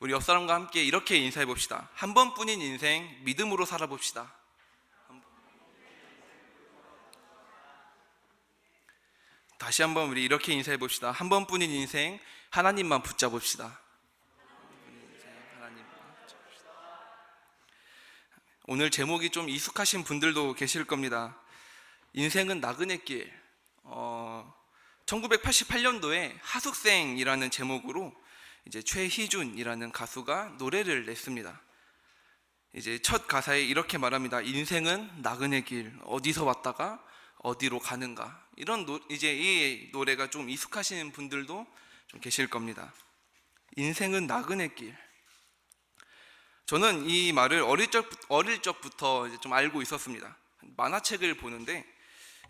우리 옆 사람과 함께 이렇게 인사해 봅시다. 한 번뿐인 인생 믿음으로 살아봅시다. 다시 한번 우리 이렇게 인사해 봅시다. 한 번뿐인 인생 하나님만 붙잡읍시다. 오늘 제목이 좀 익숙하신 분들도 계실 겁니다. 인생은 나그네 길. 1988년도에 하숙생이라는 제목으로 이제 최희준이라는 가수가 노래를 냈습니다. 이제 첫 가사에 이렇게 말합니다. 인생은 나그네 길, 어디서 왔다가 어디로 가는가. 이제 이 노래가 좀 익숙하신 분들도 좀 계실 겁니다. 인생은 나그네 길. 저는 이 말을 어릴 적부터 이제 좀 알고 있었습니다. 만화책을 보는데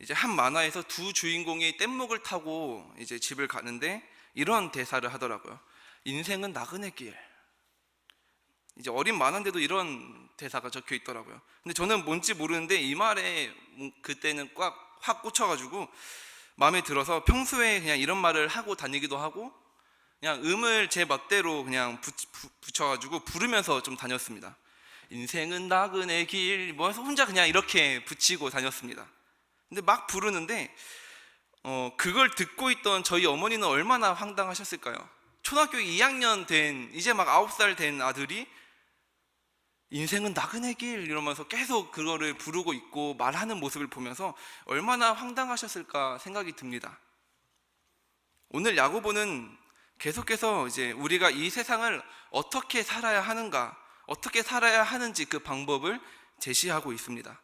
이제 한 만화에서 두 주인공이 뗏목을 타고 이제 집을 가는데 이런 대사를 하더라고요. 인생은 나그네 길. 이제 어린 만화인데도 이런 대사가 적혀 있더라고요. 근데 저는 뭔지 모르는데 이 말에 그때는 확 꽂혀가지고 마음에 들어서 평소에 그냥 이런 말을 하고 다니기도 하고 그냥 음을 제 멋대로 그냥 붙여가지고 부르면서 좀 다녔습니다. 인생은 나그네 길 뭐 해서 혼자 그냥 이렇게 붙이고 다녔습니다. 근데 막 부르는데 그걸 듣고 있던 저희 어머니는 얼마나 황당하셨을까요? 초등학교 2학년 된 이제 막 9살 된 아들이 인생은 나그네 길 이러면서 계속 그거를 부르고 있고 말하는 모습을 보면서 얼마나 황당하셨을까 생각이 듭니다. 오늘 야고보는 계속해서 이제 우리가 이 세상을 어떻게 살아야 하는가, 어떻게 살아야 하는지 그 방법을 제시하고 있습니다.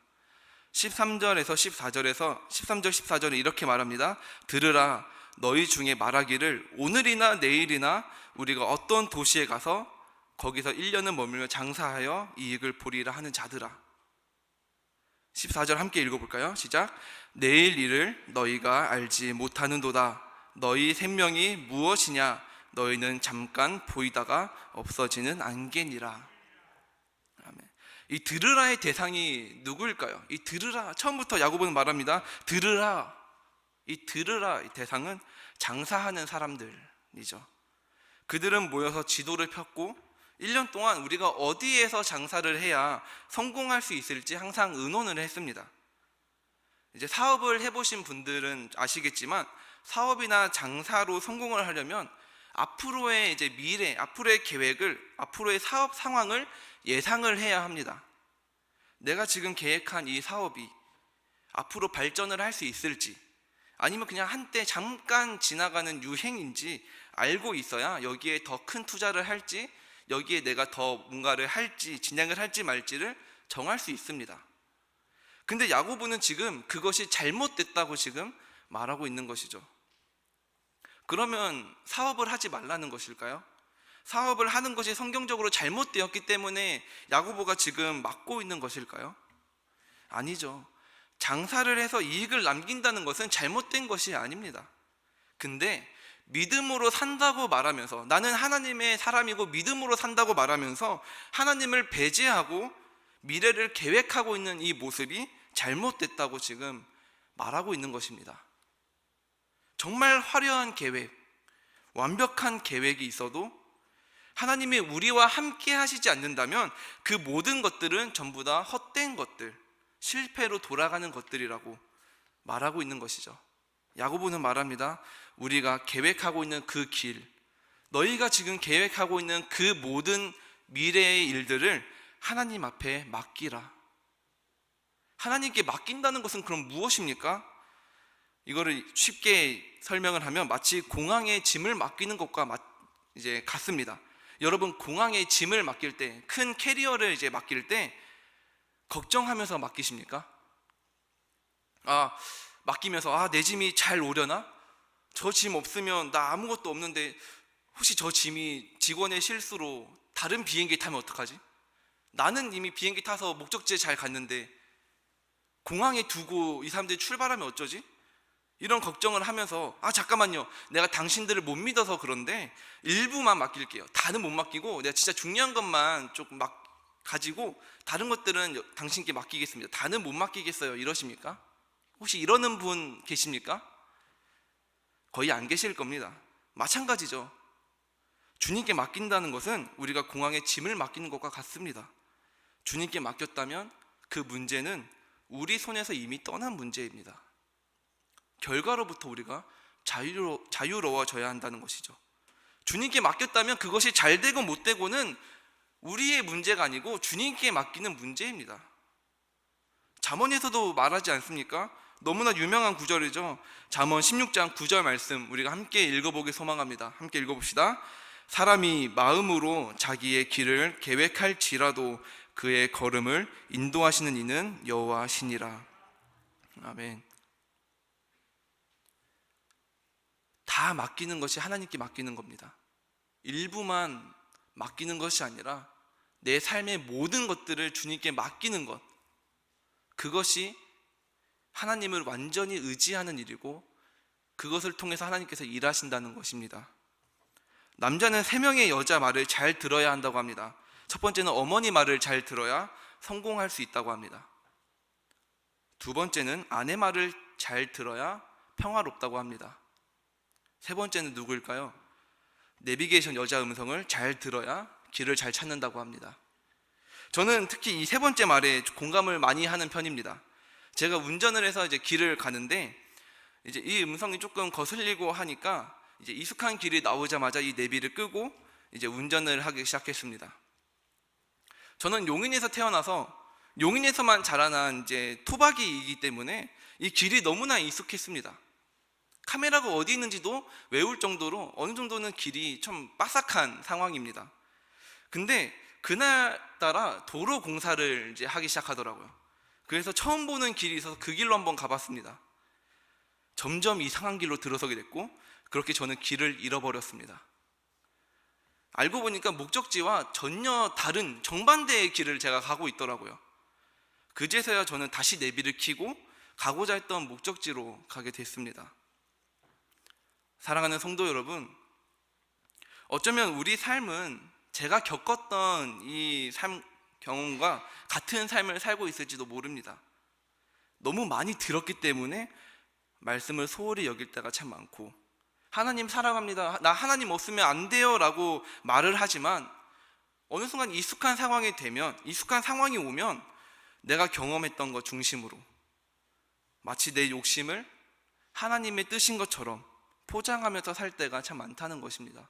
13절에서 13절 14절에 이렇게 말합니다. 들으라, 너희 중에 말하기를 오늘이나 내일이나 우리가 어떤 도시에 가서 거기서 1년은 머물며 장사하여 이익을 보리라 하는 자들아. 14절 함께 읽어볼까요? 시작. 내일 일을 너희가 알지 못하는도다. 너희 생명이 무엇이냐? 너희는 잠깐 보이다가 없어지는 안개니라. 아멘. 이 들으라의 대상이 누구일까요? 이 들으라, 처음부터 야고보는 말합니다. 들으라. 이 대상은 장사하는 사람들이죠. 그들은 모여서 지도를 폈고 1년 동안 우리가 어디에서 장사를 해야 성공할 수 있을지 항상 의논을 했습니다. 이제 사업을 해보신 분들은 아시겠지만 사업이나 장사로 성공을 하려면 앞으로의 이제 미래, 앞으로의 계획을, 앞으로의 사업 상황을 예상을 해야 합니다. 내가 지금 계획한 이 사업이 앞으로 발전을 할 수 있을지 아니면 그냥 한때 잠깐 지나가는 유행인지 알고 있어야 여기에 더 큰 투자를 할지 여기에 내가 더 뭔가를 할지 진행을 할지 말지를 정할 수 있습니다. 근데 야고보는 지금 그것이 잘못됐다고 지금 말하고 있는 것이죠. 그러면 사업을 하지 말라는 것일까요? 사업을 하는 것이 성경적으로 잘못되었기 때문에 야고보가 지금 막고 있는 것일까요? 아니죠. 장사를 해서 이익을 남긴다는 것은 잘못된 것이 아닙니다. 근데 믿음으로 산다고 말하면서 나는 하나님의 사람이고 믿음으로 산다고 말하면서 하나님을 배제하고 미래를 계획하고 있는 이 모습이 잘못됐다고 지금 말하고 있는 것입니다. 정말 화려한 계획, 완벽한 계획이 있어도 하나님이 우리와 함께 하시지 않는다면 그 모든 것들은 전부 다 헛된 것들, 실패로 돌아가는 것들이라고 말하고 있는 것이죠. 야고보는 말합니다. 우리가 계획하고 있는 그 길, 너희가 지금 계획하고 있는 그 모든 미래의 일들을 하나님 앞에 맡기라. 하나님께 맡긴다는 것은 그럼 무엇입니까? 이거를 쉽게 설명을 하면 마치 공항에 짐을 맡기는 것과 이제 같습니다. 여러분, 공항에 짐을 맡길 때, 큰 캐리어를 이제 맡길 때 걱정하면서 맡기십니까? 맡기면서 내 짐이 잘 오려나? 저 짐 없으면 나 아무것도 없는데 혹시 저 짐이 직원의 실수로 다른 비행기 타면 어떡하지? 나는 이미 비행기 타서 목적지에 잘 갔는데 공항에 두고 이 사람들이 출발하면 어쩌지? 이런 걱정을 하면서 잠깐만요, 내가 당신들을 못 믿어서 그런데 일부만 맡길게요. 다는 못 맡기고 내가 진짜 중요한 것만 조금 가지고 다른 것들은 당신께 맡기겠습니다. 다는 못 맡기겠어요. 이러십니까? 혹시 이러는 분 계십니까? 거의 안 계실 겁니다. 마찬가지죠. 주님께 맡긴다는 것은 우리가 공항에 짐을 맡기는 것과 같습니다. 주님께 맡겼다면 그 문제는 우리 손에서 이미 떠난 문제입니다. 결과로부터 우리가 자유로워져야 한다는 것이죠. 주님께 맡겼다면 그것이 잘 되고 못 되고는 우리의 문제가 아니고 주님께 맡기는 문제입니다. 잠언에서도 말하지 않습니까? 너무나 유명한 구절이죠. 잠언 16장 9절 말씀 우리가 함께 읽어보길 소망합니다. 함께 읽어봅시다. 사람이 마음으로 자기의 길을 계획할지라도 그의 걸음을 인도하시는 이는 여호와시니라. 아멘. 다 맡기는 것이 하나님께 맡기는 겁니다. 일부만 맡기는 것이 아니라 내 삶의 모든 것들을 주님께 맡기는 것, 그것이 하나님을 완전히 의지하는 일이고 그것을 통해서 하나님께서 일하신다는 것입니다. 남자는 3명의 여자 말을 잘 들어야 한다고 합니다. 첫 번째는 어머니 말을 잘 들어야 성공할 수 있다고 합니다. 두 번째는 아내 말을 잘 들어야 평화롭다고 합니다. 세 번째는 누구일까요? 내비게이션 여자 음성을 잘 들어야 길을 잘 찾는다고 합니다. 저는 특히 이 세 번째 말에 공감을 많이 하는 편입니다. 제가 운전을 해서 이제 길을 가는데 이제 이 음성이 조금 거슬리고 하니까 이제 익숙한 길이 나오자마자 이 내비를 끄고 이제 운전을 하기 시작했습니다. 저는 용인에서 태어나서 용인에서만 자라난 이제 토박이이기 때문에 이 길이 너무나 익숙했습니다. 카메라가 어디 있는지도 외울 정도로 어느 정도는 길이 좀 빠삭한 상황입니다. 근데 그날따라 도로 공사를 이제 하기 시작하더라고요. 그래서 처음 보는 길이 있어서 그 길로 한번 가봤습니다. 점점 이상한 길로 들어서게 됐고 그렇게 저는 길을 잃어버렸습니다. 알고 보니까 목적지와 전혀 다른 정반대의 길을 제가 가고 있더라고요. 그제서야 저는 다시 내비를 켜고 가고자 했던 목적지로 가게 됐습니다. 사랑하는 성도 여러분, 어쩌면 우리 삶은 제가 겪었던 이 삶 경험과 같은 삶을 살고 있을지도 모릅니다. 너무 많이 들었기 때문에 말씀을 소홀히 여길 때가 참 많고, 하나님 사랑합니다, 나 하나님 없으면 안 돼요 라고 말을 하지만 어느 순간 익숙한 상황이 되면, 익숙한 상황이 오면 내가 경험했던 것 중심으로 마치 내 욕심을 하나님의 뜻인 것처럼 포장하면서 살 때가 참 많다는 것입니다.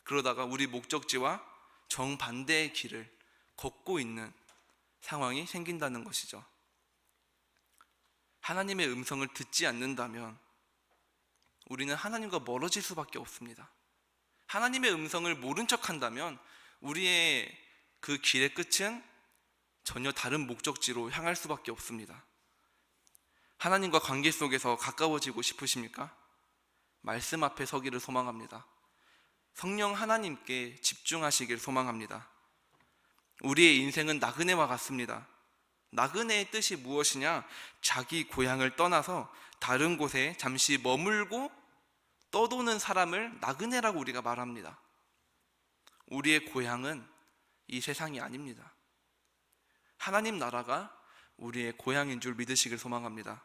그러다가 우리 목적지와 정반대의 길을 걷고 있는 상황이 생긴다는 것이죠. 하나님의 음성을 듣지 않는다면 우리는 하나님과 멀어질 수밖에 없습니다. 하나님의 음성을 모른 척 한다면 우리의 그 길의 끝은 전혀 다른 목적지로 향할 수밖에 없습니다. 하나님과 관계 속에서 가까워지고 싶으십니까? 말씀 앞에 서기를 소망합니다. 성령 하나님께 집중하시길 소망합니다. 우리의 인생은 나그네와 같습니다. 나그네의 뜻이 무엇이냐? 자기 고향을 떠나서 다른 곳에 잠시 머물고 떠도는 사람을 나그네라고 우리가 말합니다. 우리의 고향은 이 세상이 아닙니다. 하나님 나라가 우리의 고향인 줄 믿으시길 소망합니다.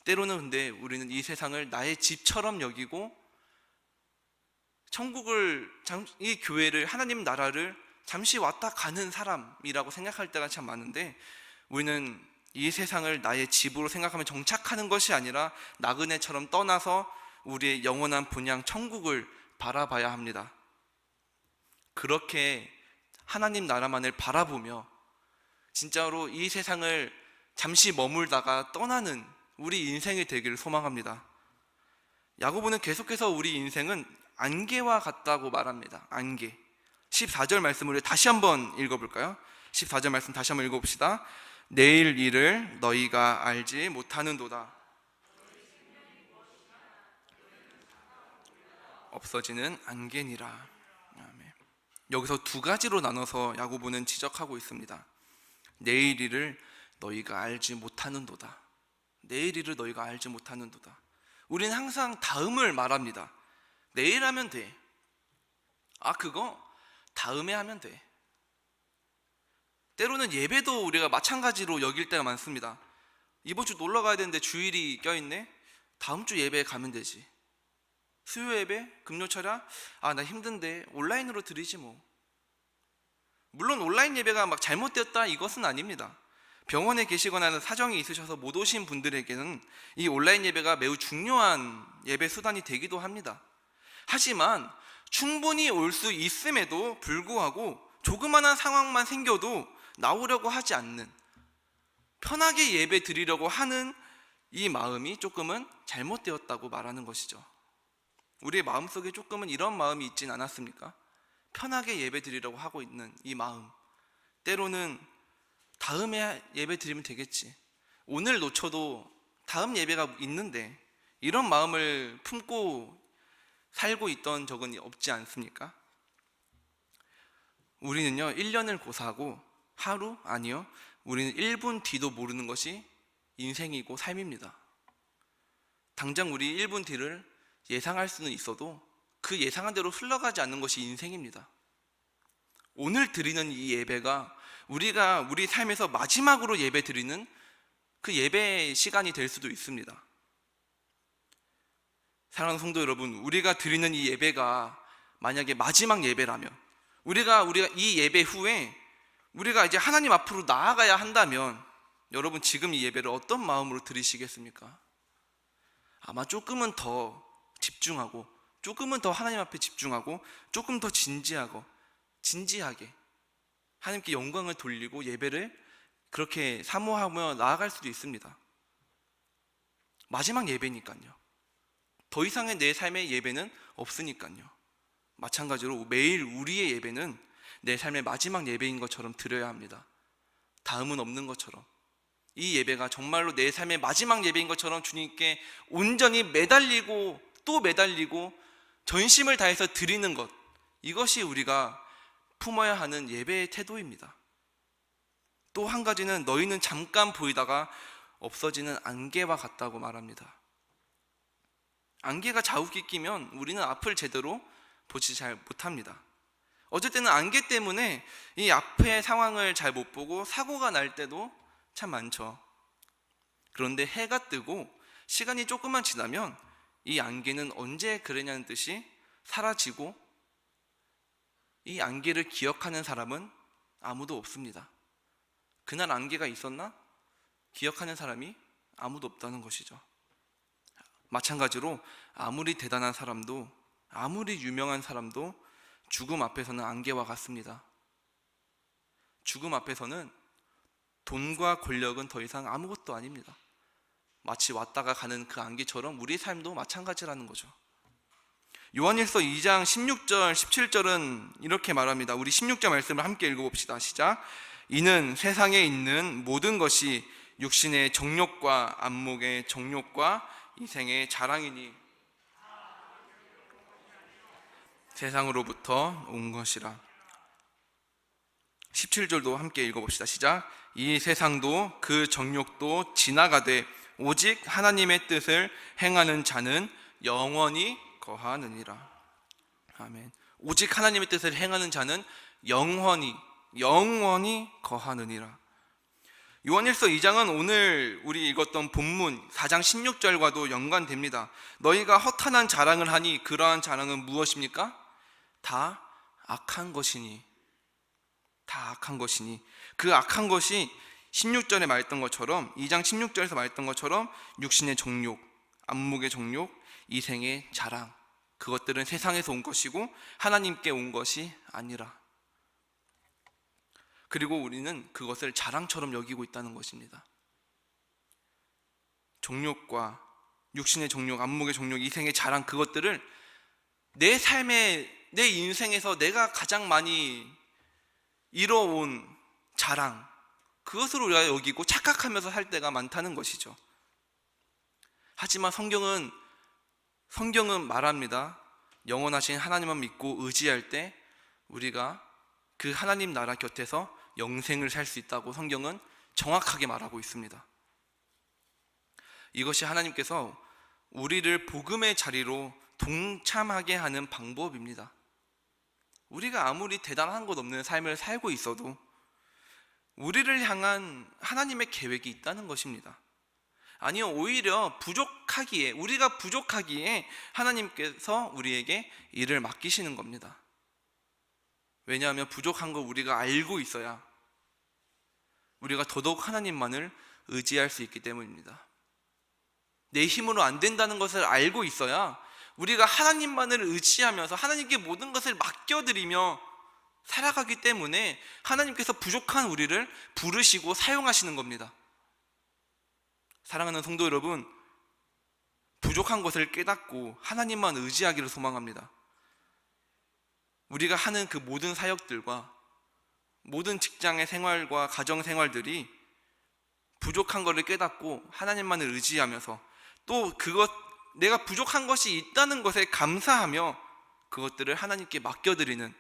때로는 근데 우리는 이 세상을 나의 집처럼 여기고 천국을, 이 교회를, 하나님 나라를 잠시 왔다 가는 사람이라고 생각할 때가 참 많은데, 우리는 이 세상을 나의 집으로 생각하며 정착하는 것이 아니라 나그네처럼 떠나서 우리의 영원한 본향 천국을 바라봐야 합니다. 그렇게 하나님 나라만을 바라보며 진짜로 이 세상을 잠시 머물다가 떠나는 우리 인생이 되기를 소망합니다. 야고보는 계속해서 우리 인생은 안개와 같다고 말합니다. 안개. 14절 말씀을 다시 한번 읽어볼까요? 14절 말씀 다시 한번 읽어봅시다. 내일 일을 너희가 알지 못하는도다. 없어지는 안개니라. 아멘. 여기서 두 가지로 나눠서 야고보는 지적하고 있습니다. 내일 일을 너희가 알지 못하는도다. 내일 일을 너희가 알지 못하는도다. 우리는 항상 다음을 말합니다. 내일 하면 돼. 그거 다음에 하면 돼. 때로는 예배도 우리가 마찬가지로 여길 때가 많습니다. 이번 주 놀러 가야 되는데 주일이 껴있네? 다음 주 예배에 가면 되지. 수요 예배, 금요 철야, 나 힘든데 온라인으로 드리지 뭐. 물론 온라인 예배가 막 잘못되었다 이것은 아닙니다. 병원에 계시거나 사정이 있으셔서 못 오신 분들에게는 이 온라인 예배가 매우 중요한 예배 수단이 되기도 합니다. 하지만 충분히 올 수 있음에도 불구하고 조그마한 상황만 생겨도 나오려고 하지 않는, 편하게 예배 드리려고 하는 이 마음이 조금은 잘못되었다고 말하는 것이죠. 우리의 마음속에 조금은 이런 마음이 있진 않았습니까? 편하게 예배 드리려고 하고 있는 이 마음, 때로는 다음에 예배 드리면 되겠지, 오늘 놓쳐도 다음 예배가 있는데, 이런 마음을 품고 살고 있던 적은 없지 않습니까? 우리는요 1년을 고사하고 하루, 아니요, 우리는 1분 뒤도 모르는 것이 인생이고 삶입니다. 당장 우리 1분 뒤를 예상할 수는 있어도 그 예상한 대로 흘러가지 않는 것이 인생입니다. 오늘 드리는 이 예배가 우리가 우리 삶에서 마지막으로 예배 드리는 그 예배 시간이 될 수도 있습니다. 사랑하는 성도 여러분, 우리가 드리는 이 예배가 만약에 마지막 예배라면, 우리가 이 예배 후에 우리가 이제 하나님 앞으로 나아가야 한다면, 여러분 지금 이 예배를 어떤 마음으로 드리시겠습니까? 아마 조금은 더 집중하고, 조금은 더 하나님 앞에 집중하고, 조금 더 진지하게 하나님께 영광을 돌리고 예배를 그렇게 사모하며 나아갈 수도 있습니다. 마지막 예배니까요. 더 이상의 내 삶의 예배는 없으니까요. 마찬가지로 매일 우리의 예배는 내 삶의 마지막 예배인 것처럼 드려야 합니다. 다음은 없는 것처럼, 이 예배가 정말로 내 삶의 마지막 예배인 것처럼 주님께 온전히 매달리고 또 매달리고 전심을 다해서 드리는 것, 이것이 우리가 품어야 하는 예배의 태도입니다. 또 한 가지는 너희는 잠깐 보이다가 없어지는 안개와 같다고 말합니다. 안개가 자욱이 끼면 우리는 앞을 제대로 보지 잘 못합니다. 어쩔 때는 안개 때문에 이 앞의 상황을 잘 못 보고 사고가 날 때도 참 많죠. 그런데 해가 뜨고 시간이 조금만 지나면 이 안개는 언제 그랬냐는 듯이 사라지고, 이 안개를 기억하는 사람은 아무도 없습니다. 그날 안개가 있었나? 기억하는 사람이 아무도 없다는 것이죠. 마찬가지로 아무리 대단한 사람도, 아무리 유명한 사람도 죽음 앞에서는 안개와 같습니다. 죽음 앞에서는 돈과 권력은 더 이상 아무것도 아닙니다. 마치 왔다가 가는 그 안개처럼 우리 삶도 마찬가지라는 거죠. 요한일서 2장 16절 17절은 이렇게 말합니다. 우리 16절 말씀을 함께 읽어봅시다. 시작. 이는 세상에 있는 모든 것이 육신의 정욕과 안목의 정욕과 이생의 자랑이니 세상으로부터 온 것이라. 17절도 함께 읽어봅시다. 시작. 이 세상도 그 정욕도 지나가되 오직 하나님의 뜻을 행하는 자는 영원히 거하느니라. 아멘. 오직 하나님의 뜻을 행하는 자는 영원히 거하느니라. 요한일서 2장은 오늘 우리 읽었던 본문 4장 16절과도 연관됩니다. 너희가 허탄한 자랑을 하니 그러한 자랑은 무엇입니까? 다 악한 것이니. 그 악한 것이 16절에 말했던 것처럼, 2장 16절에서 말했던 것처럼 육신의 정욕, 안목의 정욕, 이생의 자랑, 그것들은 세상에서 온 것이고 하나님께 온 것이 아니라. 그리고 우리는 그것을 자랑처럼 여기고 있다는 것입니다. 정욕과 육신의 정욕, 안목의 정욕, 이생의 자랑, 그것들을 내 삶에, 내 인생에서 내가 가장 많이 이뤄온 자랑, 그것으로 우리가 여기고 착각하면서 살 때가 많다는 것이죠. 하지만 성경은 말합니다. 영원하신 하나님만 믿고 의지할 때 우리가 그 하나님 나라 곁에서 영생을 살 수 있다고 성경은 정확하게 말하고 있습니다. 이것이 하나님께서 우리를 복음의 자리로 동참하게 하는 방법입니다. 우리가 아무리 대단한 것 없는 삶을 살고 있어도 우리를 향한 하나님의 계획이 있다는 것입니다. 아니요, 오히려 우리가 부족하기에 하나님께서 우리에게 일을 맡기시는 겁니다. 왜냐하면 부족한 거 우리가 알고 있어야 우리가 더더욱 하나님만을 의지할 수 있기 때문입니다. 내 힘으로 안 된다는 것을 알고 있어야 우리가 하나님만을 의지하면서 하나님께 모든 것을 맡겨드리며 살아가기 때문에 하나님께서 부족한 우리를 부르시고 사용하시는 겁니다. 사랑하는 성도 여러분, 부족한 것을 깨닫고 하나님만 의지하기를 소망합니다. 우리가 하는 그 모든 사역들과 모든 직장의 생활과 가정 생활들이 부족한 것을 깨닫고 하나님만을 의지하면서 또 내가 부족한 것이 있다는 것에 감사하며 그것들을 하나님께 맡겨드리는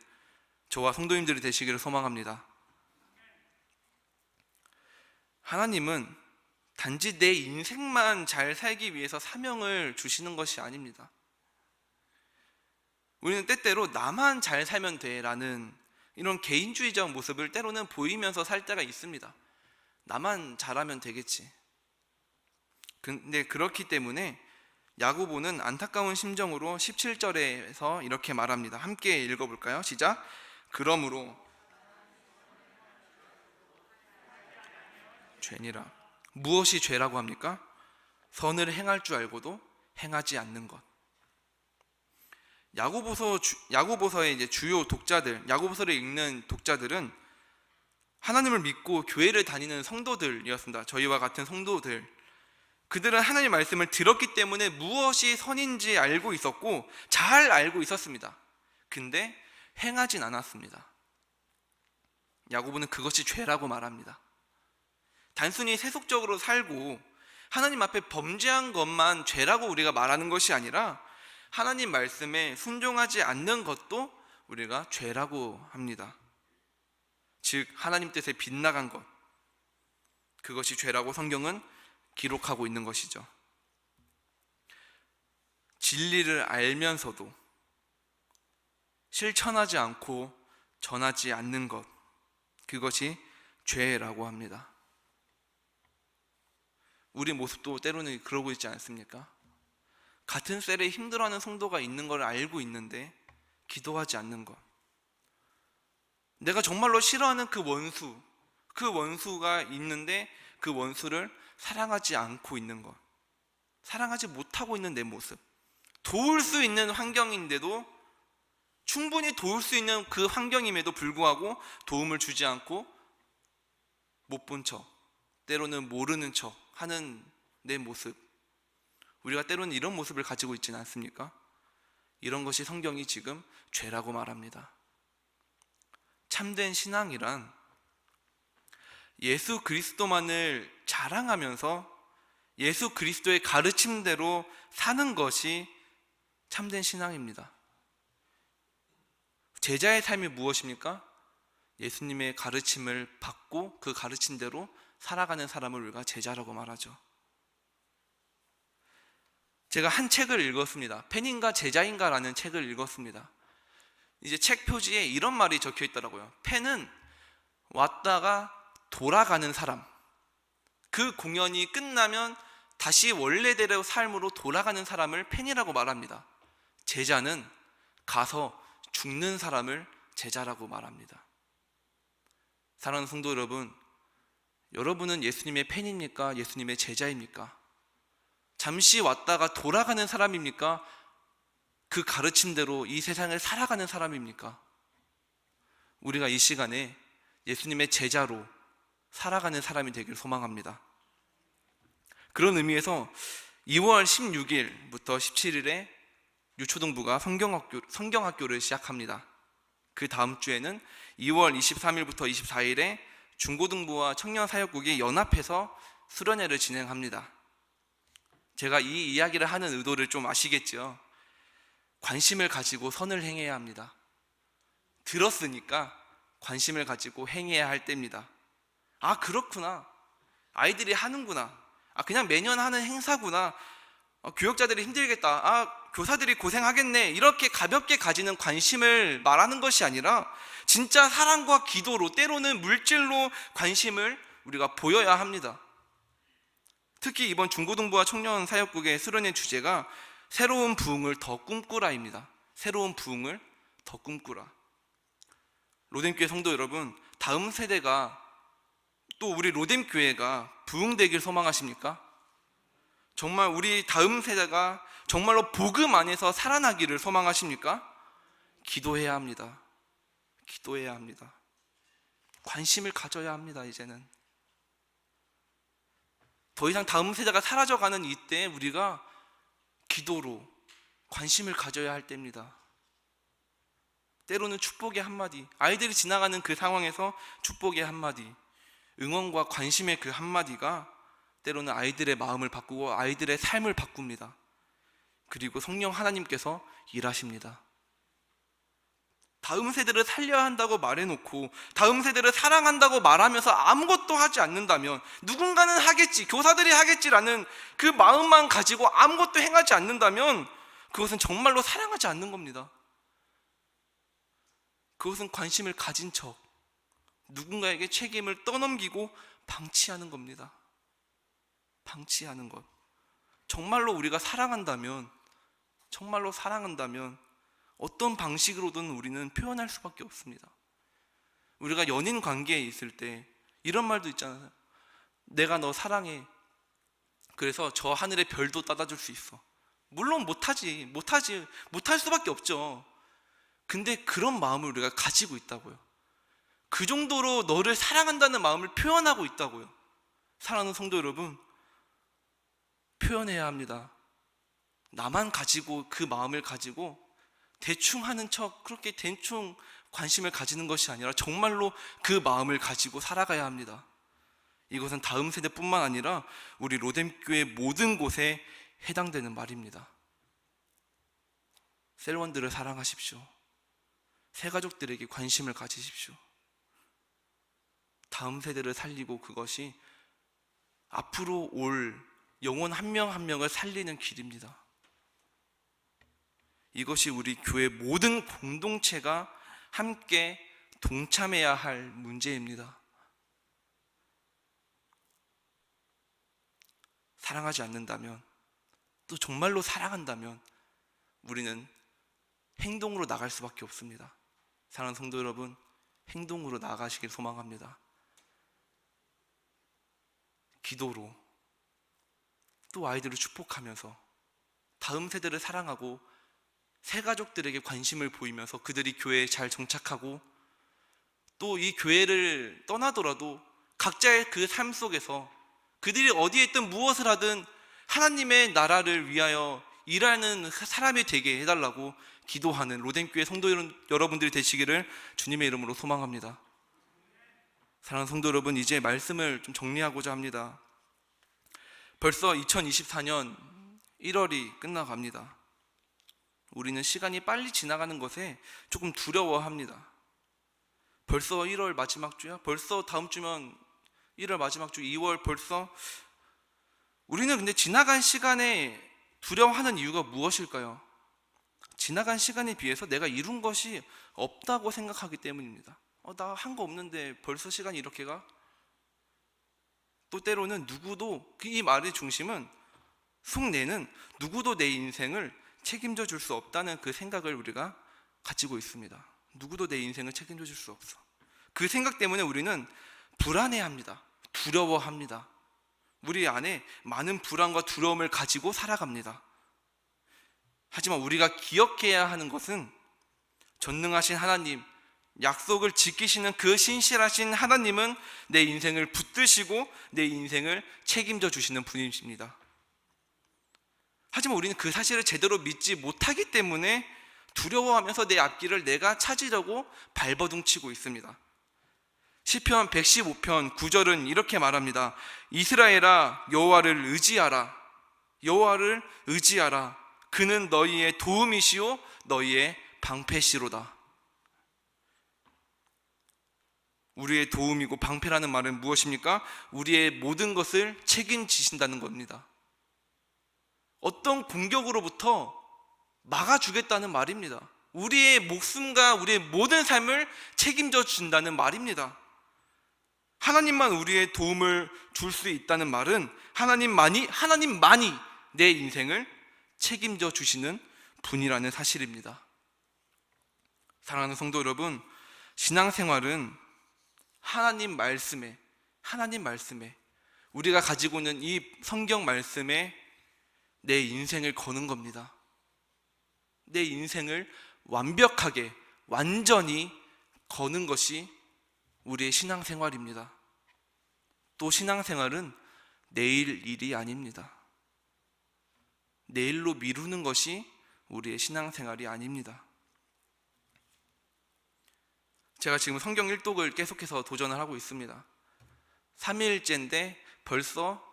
저와 성도님들이 되시기를 소망합니다. 하나님은 단지 내 인생만 잘 살기 위해서 사명을 주시는 것이 아닙니다. 우리는 때때로 나만 잘 살면 돼라는 이런 개인주의적 모습을 때로는 보이면서 살 때가 있습니다. 나만 잘하면 되겠지. 근데 그렇기 때문에 야고보는 안타까운 심정으로 17절에서 이렇게 말합니다. 함께 읽어볼까요? 시작. 그러므로 죄니라. 무엇이 죄라고 합니까? 선을 행할 줄 알고도 행하지 않는 것. 야고보서의 이제 주요 독자들, 야고보서를 읽는 독자들은 하나님을 믿고 교회를 다니는 성도들이었습니다. 저희와 같은 성도들. 그들은 하나님의 말씀을 들었기 때문에 무엇이 선인지 알고 있었고 잘 알고 있었습니다. 근데 행하진 않았습니다. 야고보는 그것이 죄라고 말합니다. 단순히 세속적으로 살고 하나님 앞에 범죄한 것만 죄라고 우리가 말하는 것이 아니라 하나님 말씀에 순종하지 않는 것도 우리가 죄라고 합니다. 즉 하나님 뜻에 빗나간 것, 그것이 죄라고 성경은 기록하고 있는 것이죠. 진리를 알면서도 실천하지 않고 전하지 않는 것, 그것이 죄라고 합니다. 우리 모습도 때로는 그러고 있지 않습니까? 같은 셀에 힘들어하는 성도가 있는 걸 알고 있는데 기도하지 않는 것, 내가 정말로 싫어하는 그 원수가 있는데 그 원수를 사랑하지 않고 있는 것, 사랑하지 못하고 있는 내 모습, 도울 수 있는 환경인데도, 충분히 도울 수 있는 그 환경임에도 불구하고 도움을 주지 않고 못 본 척, 때로는 모르는 척 하는 내 모습, 우리가 때로는 이런 모습을 가지고 있지는 않습니까? 이런 것이 성경이 지금 죄라고 말합니다. 참된 신앙이란 예수 그리스도만을 자랑하면서 예수 그리스도의 가르침대로 사는 것이 참된 신앙입니다. 제자의 삶이 무엇입니까? 예수님의 가르침을 받고 그 가르침대로 살아가는 사람을 우리가 제자라고 말하죠. 제가 한 책을 읽었습니다. 팬인가 제자인가라는 책을 읽었습니다. 이제 책 표지에 이런 말이 적혀 있더라고요. 팬은 왔다가 돌아가는 사람, 그 공연이 끝나면 다시 원래대로 삶으로 돌아가는 사람을 팬이라고 말합니다. 제자는 가서 죽는 사람을 제자라고 말합니다. 사랑하는 성도 여러분, 여러분은 예수님의 팬입니까? 예수님의 제자입니까? 잠시 왔다가 돌아가는 사람입니까? 그 가르침대로 이 세상을 살아가는 사람입니까? 우리가 이 시간에 예수님의 제자로 살아가는 사람이 되길 소망합니다. 그런 의미에서 2월 16일부터 17일에 유초등부가 성경학교를 시작합니다. 그 다음 주에는 2월 23일부터 24일에 중고등부와 청년사역국이 연합해서 수련회를 진행합니다. 제가 이 이야기를 하는 의도를 좀 아시겠죠? 관심을 가지고 선을 행해야 합니다. 들었으니까 관심을 가지고 행해야 할 때입니다. 아, 그렇구나. 아이들이 하는구나. 아, 그냥 매년 하는 행사구나. 교역자들이 힘들겠다. 아, 교사들이 고생하겠네. 이렇게 가볍게 가지는 관심을 말하는 것이 아니라 진짜 사랑과 기도로, 때로는 물질로 관심을 우리가 보여야 합니다. 특히 이번 중고등부와 청년 사역국의 수련의 주제가 새로운 부흥을 더 꿈꾸라입니다. 새로운 부흥을 더 꿈꾸라. 로뎀교회 성도 여러분, 다음 세대가 또 우리 로뎀교회가 부흥되길 소망하십니까? 정말 우리 다음 세대가 정말로 복음 안에서 살아나기를 소망하십니까? 기도해야 합니다. 기도해야 합니다. 관심을 가져야 합니다. 이제는 더 이상 다음 세대가 사라져가는 이때 우리가 기도로 관심을 가져야 할 때입니다. 때로는 축복의 한마디, 아이들이 지나가는 그 상황에서 축복의 한마디, 응원과 관심의 그 한마디가 때로는 아이들의 마음을 바꾸고 아이들의 삶을 바꿉니다. 그리고 성령 하나님께서 일하십니다. 다음 세대를 살려야 한다고 말해놓고 다음 세대를 사랑한다고 말하면서 아무것도 하지 않는다면, 누군가는 하겠지, 교사들이 하겠지라는 그 마음만 가지고 아무것도 행하지 않는다면 그것은 정말로 사랑하지 않는 겁니다. 그것은 관심을 가진 척, 누군가에게 책임을 떠넘기고 방치하는 겁니다. 방치하는 것. 정말로 우리가 사랑한다면, 정말로 사랑한다면 어떤 방식으로든 우리는 표현할 수밖에 없습니다. 우리가 연인 관계에 있을 때 이런 말도 있잖아요. 내가 너 사랑해. 그래서 저 하늘의 별도 따다 줄 수 있어. 물론 못할 수밖에 없죠. 근데 그런 마음을 우리가 가지고 있다고요. 그 정도로 너를 사랑한다는 마음을 표현하고 있다고요. 사랑하는 성도 여러분, 표현해야 합니다. 나만 가지고 그 마음을 가지고 대충 하는 척, 그렇게 대충 관심을 가지는 것이 아니라 정말로 그 마음을 가지고 살아가야 합니다. 이것은 다음 세대뿐만 아니라 우리 로뎀교회 모든 곳에 해당되는 말입니다. 셀원들을 사랑하십시오. 새가족들에게 관심을 가지십시오. 다음 세대를 살리고 그것이 앞으로 올 영혼 한 명 한 명을 살리는 길입니다. 이것이 우리 교회 모든 공동체가 함께 동참해야 할 문제입니다. 사랑하지 않는다면, 또 정말로 사랑한다면 우리는 행동으로 나갈 수밖에 없습니다. 사랑하는 성도 여러분, 행동으로 나가시길 소망합니다. 기도로, 또 아이들을 축복하면서 다음 세대를 사랑하고 새가족들에게 관심을 보이면서 그들이 교회에 잘 정착하고 또 이 교회를 떠나더라도 각자의 그 삶 속에서 그들이 어디에 있든 무엇을 하든 하나님의 나라를 위하여 일하는 사람이 되게 해달라고 기도하는 로뎀교회 성도 여러분들이 되시기를 주님의 이름으로 소망합니다. 사랑하는 성도 여러분, 이제 말씀을 좀 정리하고자 합니다. 벌써 2024년 1월이 끝나갑니다. 우리는 시간이 빨리 지나가는 것에 조금 두려워합니다. 벌써 1월 마지막 주야? 벌써 다음 주면 1월 마지막 주, 2월 벌써? 우리는 근데 지나간 시간에 두려워하는 이유가 무엇일까요? 지나간 시간에 비해서 내가 이룬 것이 없다고 생각하기 때문입니다. 나 한 거 없는데 벌써 시간이 이렇게 가? 또 때로는 누구도, 이 말의 중심은 속내는 누구도 내 인생을 책임져 줄 수 없다는 그 생각을 우리가 가지고 있습니다. 누구도 내 인생을 책임져 줄 수 없어. 그 생각 때문에 우리는 불안해합니다. 두려워합니다. 우리 안에 많은 불안과 두려움을 가지고 살아갑니다. 하지만 우리가 기억해야 하는 것은 전능하신 하나님, 약속을 지키시는 그 신실하신 하나님은 내 인생을 붙드시고 내 인생을 책임져 주시는 분이십니다. 하지만 우리는 그 사실을 제대로 믿지 못하기 때문에 두려워하면서 내 앞길을 내가 찾으려고 발버둥치고 있습니다. 시편 115편 9절은 이렇게 말합니다. 이스라엘아, 여호와를 의지하라. 여호와를 의지하라. 그는 너희의 도움이시오 너희의 방패시로다. 우리의 도움이고 방패라는 말은 무엇입니까? 우리의 모든 것을 책임지신다는 겁니다. 어떤 공격으로부터 막아주겠다는 말입니다. 우리의 목숨과 우리의 모든 삶을 책임져 준다는 말입니다. 하나님만 우리의 도움을 줄 수 있다는 말은 하나님만이 내 인생을 책임져 주시는 분이라는 사실입니다. 사랑하는 성도 여러분, 신앙생활은 하나님 말씀에 우리가 가지고 있는 이 성경 말씀에 내 인생을 거는 겁니다. 내 인생을 완벽하게 완전히 거는 것이 우리의 신앙생활입니다. 또 신앙생활은 내일 일이 아닙니다. 내일로 미루는 것이 우리의 신앙생활이 아닙니다. 제가 지금 성경 일독을 계속해서 도전을 하고 있습니다. 3일째인데 벌써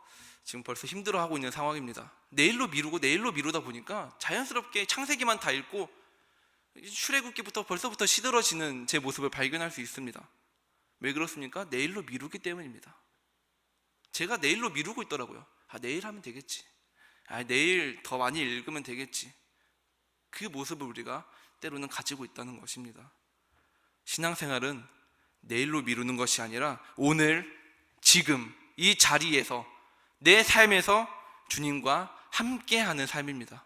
힘들어하고 있는 상황입니다. 내일로 미루다 보니까 자연스럽게 창세기만 다 읽고 출애굽기부터 벌써부터 시들어지는 제 모습을 발견할 수 있습니다. 왜 그렇습니까? 내일로 미루기 때문입니다. 제가 내일로 미루고 있더라고요. 내일 하면 되겠지. 내일 더 많이 읽으면 되겠지. 그 모습을 우리가 때로는 가지고 있다는 것입니다. 신앙생활은 내일로 미루는 것이 아니라 오늘, 지금, 이 자리에서, 내 삶에서 주님과 함께하는 삶입니다.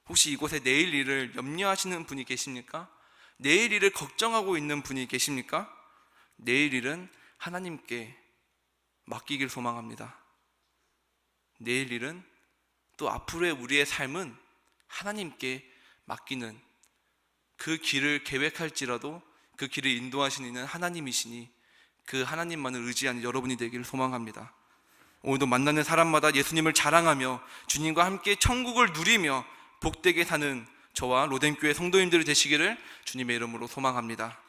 혹시 이곳에 내일 일을 염려하시는 분이 계십니까? 내일 일을 걱정하고 있는 분이 계십니까? 내일 일은 하나님께 맡기길 소망합니다. 내일 일은 또 앞으로의 우리의 삶은 하나님께 맡기는, 그 길을 계획할지라도 그 길을 인도하시는 이는 하나님이시니 그 하나님만을 의지하는 여러분이 되기를 소망합니다. 오늘도 만나는 사람마다 예수님을 자랑하며 주님과 함께 천국을 누리며 복되게 사는 저와 로뎀교회 성도님들이 되시기를 주님의 이름으로 소망합니다.